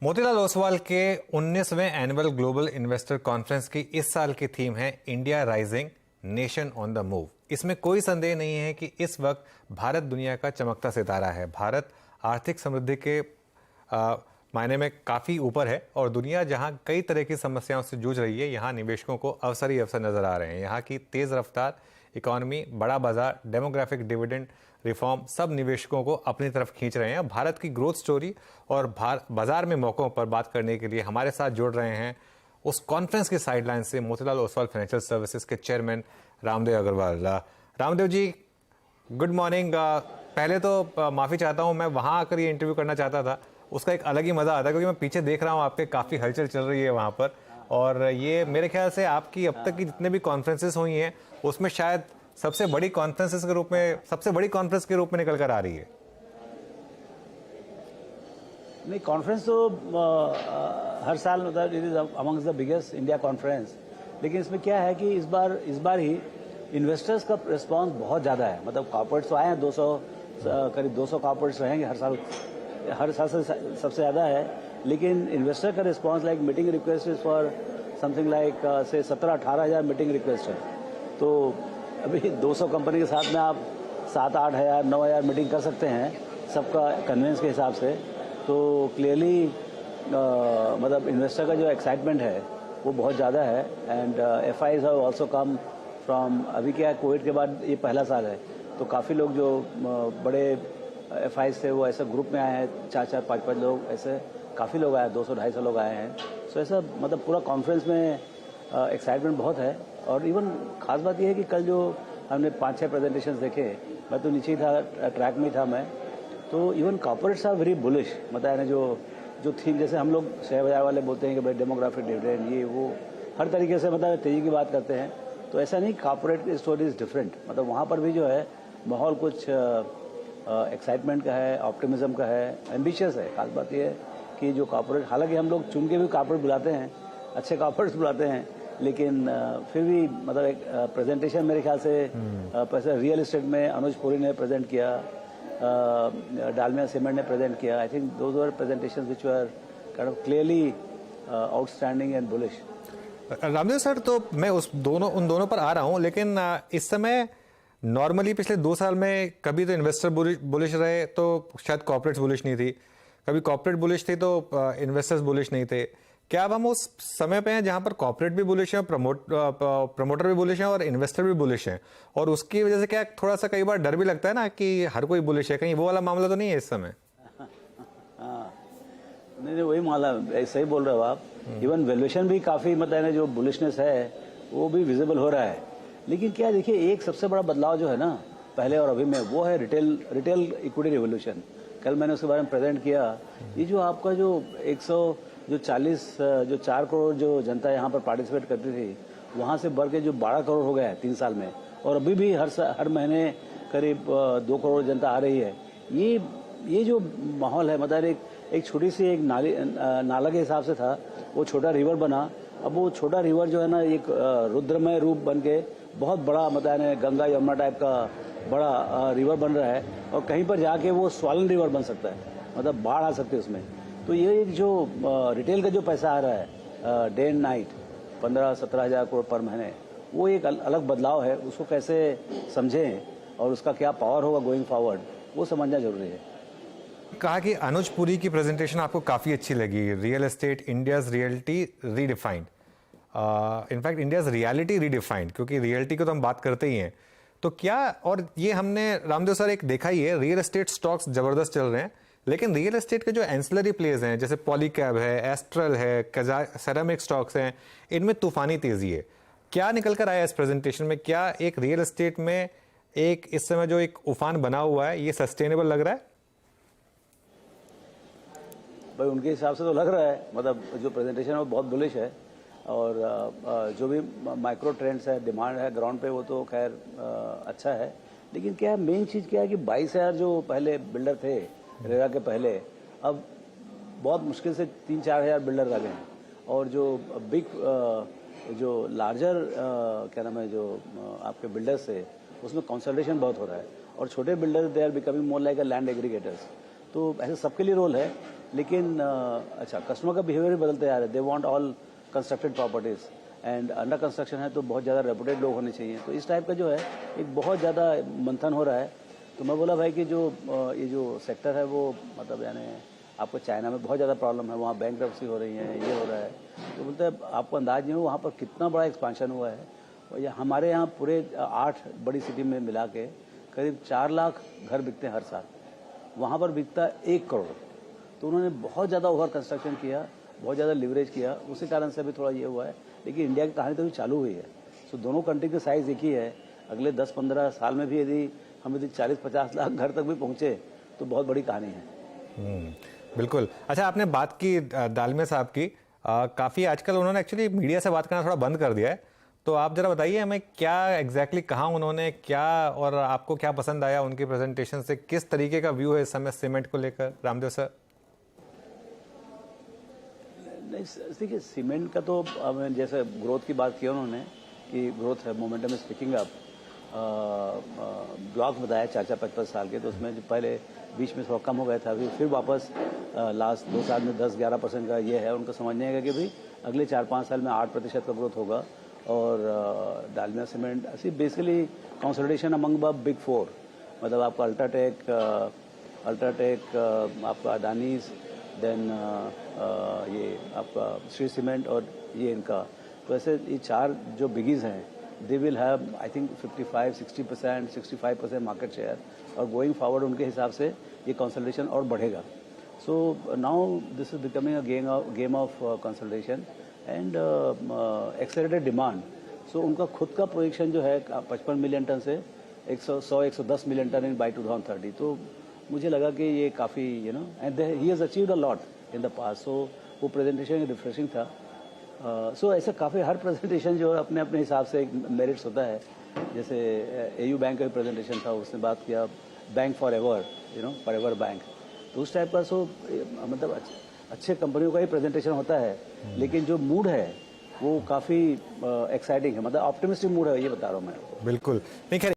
मोतीलाल ओसवाल के 19वें annual global investor conference की इस साल की थीम है India rising nation on the move. इसमें कोई संदेह नहीं है कि इस वक्त भारत दुनिया का चमकता सितारा है। भारत आर्थिक समृद्धि के मायने में काफ़ी ऊपर है और दुनिया जहां कई तरह की समस्याओं से जूझ रही है, यहां निवेशकों को अवसर ही अवसर नजर आ रहे हैं। यहाँ की तेज़ रफ्तार इकॉनमी, बड़ा बाजार, डेमोग्राफिक डिविडेंड रिफॉर्म सब निवेशकों को अपनी तरफ खींच रहे हैं। भारत की ग्रोथ स्टोरी और बाजार में मौकों पर बात करने के लिए हमारे साथ जुड़ रहे हैं उस कॉन्फ्रेंस के साइडलाइन से मोतीलाल ओसवाल फाइनेंशियल सर्विसेज के chairman Ramdev Agarwal. Ramdev ji, good morning. पहले तो माफ़ी चाहता हूं, मैं वहां आकर ये इंटरव्यू करना चाहता था, उसका एक अलग ही मज़ा आता है क्योंकि मैं पीछे देख रहा हूं आपके काफ़ी हलचल चल रही है वहां पर। और ये मेरे ख्याल से आपकी अब तक की जितने भी कॉन्फ्रेंसेस हुई हैं उसमें शायद सबसे बड़ी कॉन्फ्रेंसेस के रूप में, सबसे बड़ी कॉन्फ्रेंस के रूप में निकल कर आ रही है। नहीं, कॉन्फ्रेंस तो हर साल मतलब it is amongst the biggest India conference, लेकिन इसमें क्या है कि इस बार ही इन्वेस्टर्स का रिस्पांस बहुत ज़्यादा है। मतलब कॉर्पोरेट्स तो आए हैं, 200 करीब 200 कॉर्पोरेट्स रहेंगे हर साल से सबसे ज़्यादा है, लेकिन इन्वेस्टर का response like meeting request is for something like से 17-18 हज़ार मीटिंग रिक्वेस्ट है। तो अभी 200 कंपनी के साथ में आप 7-8 हज़ार 9 हज़ार मीटिंग कर सकते हैं सबका कन्वेंस के हिसाब से। तो क्लियरली मतलब इन्वेस्टर का जो एक्साइटमेंट है वो बहुत ज़्यादा है। And FIs have also come from, अभी क्या है कोविड के बाद ये पहला साल है, तो काफ़ी लोग जो बड़े FIs थे वो ऐसे ग्रुप में आए हैं, 4-4 5-5 लोग, ऐसे काफ़ी लोग आए, 200-250 लोग आए हैं। सो ऐसा मतलब पूरा कॉन्फ्रेंस में एक्साइटमेंट बहुत है। और इवन खास बात यह है कि कल जो हमने 5-6 प्रेजेंटेशंस देखे, मैं तो नीचे ही था, ट्रैक में था मैं, तो even corporates are very bullish. मतलब है जो थीम, जैसे हम लोग शेयर बाजार वाले बोलते हैं कि भाई डेमोग्राफिक डिविडेंड ये वो हर तरीके से मतलब तेजी की बात करते हैं, तो ऐसा नहीं, कॉर्पोरेट स्टोरी इज डिफरेंट। मतलब वहाँ पर भी जो है माहौल कुछ एक्साइटमेंट का है, ऑप्टिमिज्म का है, एम्बिशियस है। खास बात यह है कि जो कॉर्पोरेट, हालांकि हम लोग चुन के भी कॉर्पोरेट बुलाते हैं, अच्छे कॉर्पोरेट्स बुलाते हैं, लेकिन फिर भी मतलब एक प्रेजेंटेशन मेरे ख्याल से रियल एस्टेट में अनुज पुरी ने प्रेजेंट किया, डालमिया सीमेंट ने प्रेजेंट किया। I think those were presentations which were kind of clearly outstanding and bullish. Ramdev sir, तो मैं उन दोनों पर आ रहा हूं, लेकिन इस समय नॉर्मली पिछले 2 साल में कभी तो इन्वेस्टर बुलिश रहे तो शायद कॉर्पोरेट्स बुलिश नहीं थी, कभी कॉर्पोरेट बुलिश थी तो इन्वेस्टर्स बुलिश नहीं थे। क्या अब हम उस समय पे हैं जहां पर कॉर्पोरेट भी बुलिश है, प्रमोटर भी बुलिश है और इन्वेस्टर भी बुलिश है, और उसकी वजह से क्या थोड़ा सा कई बार डर भी लगता है ना कि हर कोई बुलिश है, कहीं वो वाला मामला तो नहीं है इस समय? नहीं, वही मामला, सही बोल रहे हो आप। इवन वैल्यूएशन भी काफी मतलब जो बुलिशनेस है वो भी विजिबल हो रहा है। लेकिन क्या देखिए, एक सबसे बड़ा बदलाव जो है ना पहले और अभी में, वो है रिटेल इक्विटी रिवोल्यूशन। कल मैंने उसके बारे में प्रेजेंट किया। ये जो आपका जो 4 करोड़ जो जनता यहाँ पर पार्टिसिपेट करती थी, वहाँ से बढ़ के जो 12 करोड़ हो गया है 3 साल में, और अभी भी हर महीने करीब 2 करोड़ जनता आ रही है। ये जो माहौल है, मतलब एक छोटी सी एक नाला के हिसाब से था, वो छोटा रिवर बना। अब वो छोटा रिवर जो है ना एक रुद्रमय रूप बन के बहुत बड़ा, मतलब गंगा यमुना टाइप का बड़ा रिवर बन रहा है, और कहीं पर जाके वो स्वालन रिवर बन सकता है, मतलब बाढ़ आ सकती है उसमें। तो ये एक जो रिटेल का जो पैसा आ रहा है डे एंड नाइट 15-17 हज़ार करोड़ पर महीने, वो एक अलग बदलाव है। उसको कैसे समझें और उसका क्या पावर होगा गोइंग फॉरवर्ड, वो समझना जरूरी है। कहा कि अनुज पुरी की प्रेजेंटेशन आपको काफ़ी अच्छी लगी, real estate India's reality redefined, in fact India's reality redefined, क्योंकि रियलिटी को तो हम बात करते ही हैं। तो क्या, और ये हमने रामदेव सर एक देखा ही है, रियल एस्टेट स्टॉक्स ज़बरदस्त चल रहे हैं, लेकिन रियल एस्टेट के जो एंसिलरी प्लेज हैं जैसे पॉलीकैब है, एस्ट्रल है, सेरामिक स्टॉक्स हैं, इनमें तूफानी तेजी है। क्या निकल कर आया इस प्रेजेंटेशन में? क्या एक रियल एस्टेट में एक इस समय जो एक उफान बना हुआ है, ये सस्टेनेबल लग रहा है? भाई उनके हिसाब से तो लग रहा है, मतलब जो प्रेजेंटेशन है वो बहुत बुलिश है, और जो भी माइक्रो ट्रेंड्स है, डिमांड है ग्राउंड पे, वो तो खैर अच्छा है। लेकिन क्या मेन चीज़ क्या है कि 22,000 जो पहले बिल्डर थे रेरा के पहले, अब बहुत मुश्किल से 3-4 हज़ार बिल्डर रह गए हैं। और जो बिग जो लार्जर क्या नाम है, जो आपके बिल्डर्स थे, उसमें कंसोलिडेशन बहुत हो रहा है, और छोटे builders they are becoming more like a land aggregators. तो ऐसे सबके लिए रोल है, लेकिन अच्छा कस्टमर का बिहेवियर भी बदलते आ रहा है। They want all constructed properties and under construction है तो बहुत ज़्यादा रेपुटेड लोग होने चाहिए। तो इस टाइप का जो है एक बहुत ज़्यादा मंथन हो रहा है। तो मैं बोला भाई कि जो ये जो सेक्टर है वो मतलब यानी आपको चाइना में बहुत ज़्यादा प्रॉब्लम है, वहाँ बैंकरप्सी हो रही है, ये हो रहा है। तो बोलते हैं आपको अंदाज नहीं हो वहाँ पर कितना बड़ा एक्सपांशन हुआ है। और ये हमारे यहाँ पूरे 8 बड़ी सिटी में मिला के करीब 4 लाख घर बिकते हैं हर साल, वहाँ पर बिकता 1 करोड़। तो उन्होंने बहुत ज़्यादा ओवर कंस्ट्रक्शन किया, बहुत ज़्यादा लिवरेज किया, उसी कारण से अभी थोड़ा ये हुआ है। लेकिन इंडिया की कहानी तो अभी चालू हुई है। सो दोनों कंट्री की साइज़ एक ही है। अगले 10-15 साल में भी यदि हम यदि 40-50 लाख घर तक भी पहुँचे तो बहुत बड़ी कहानी है। बिल्कुल। अच्छा, आपने बात की दालमिया साहब की, काफ़ी आजकल उन्होंने एक्चुअली मीडिया से बात करना थोड़ा बंद कर दिया है। तो आप ज़रा बताइए हमें क्या एग्जैक्टली कहा उन्होंने, क्या और आपको क्या पसंद आया उनकी प्रेजेंटेशन से, किस तरीके का व्यू है इस समय सीमेंट को लेकर, रामदेव सर? नहीं देखिए, सीमेंट का तो जैसे ग्रोथ की बात की उन्होंने कि ग्रोथ है, momentum is picking up. Block बताया 4-5 साल के, तो उसमें जो पहले बीच में थोड़ा कम हो गया था, अभी फिर वापस लास्ट 2 साल में 10-11% का ये है। उनको समझने का कि भाई अगले 4-5 साल में 8% का ग्रोथ होगा। और डालमिया सीमेंट ऐसी basically consolidation among the big 4, मतलब आपका अल्ट्राटेक, आपका अडानीज, देन ये आपका श्री सीमेंट और ये इनका। तो ऐसे ये 4 जो बिगीज हैं, they will have I think 55-60%, 65% market share. और गोइंग फॉरवर्ड उनके हिसाब से ये कंसोलिडेशन और बढ़ेगा। So now this is becoming a game of consolidation and accelerated demand. सो उनका खुद का प्रोजेक्शन जो है 55 मिलियन टन से 110 मिलियन टन इन बाई 2030। तो मुझे लगा कि ये काफ़ी and he has achieved a lot in the past. So वो प्रेजेंटेशन रिफ्रेशिंग था। सो ऐसे काफ़ी हर प्रेजेंटेशन जो अपने अपने हिसाब से एक मेरिट्स होता है। जैसे एयू बैंक का प्रेजेंटेशन था, उसने बात किया bank for ever, for ever bank. तो उस टाइप का मतलब अच्छे कंपनियों का ही प्रेजेंटेशन होता है, लेकिन जो मूड है वो काफ़ी एक्साइटिंग है, मतलब ऑप्टिमिस्टिक मूड है, ये बता रहा हूँ मैं। बिल्कुल नहीं, खैर